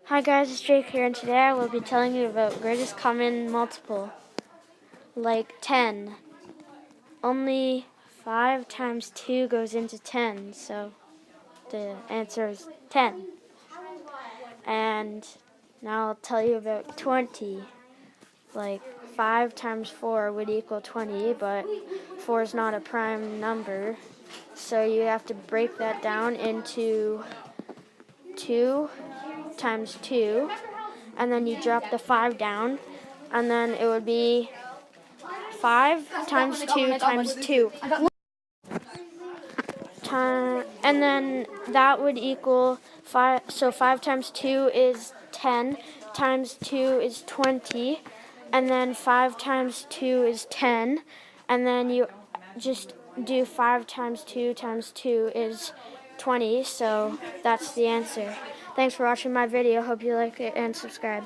Hi guys, it's Jake here, and today I will be telling you about greatest common multiple, like 10. Only 5 times 2 goes into 10, so the answer is 10. And now I'll tell you about 20. Like 5 times 4 would equal 20, but 4 is not a prime number, so you have to break that down into 2 times 2. And then you drop the 5 down, and then it would be 5 times 2 times 2. And then that would equal 5. So 5 times 2 is 10, times 2 is 20, and then 5 times 2 is 10, and then you just do 5 times 2 times 2 is 20, so that's the answer. Thanks for watching my video. Hope you like it and subscribe.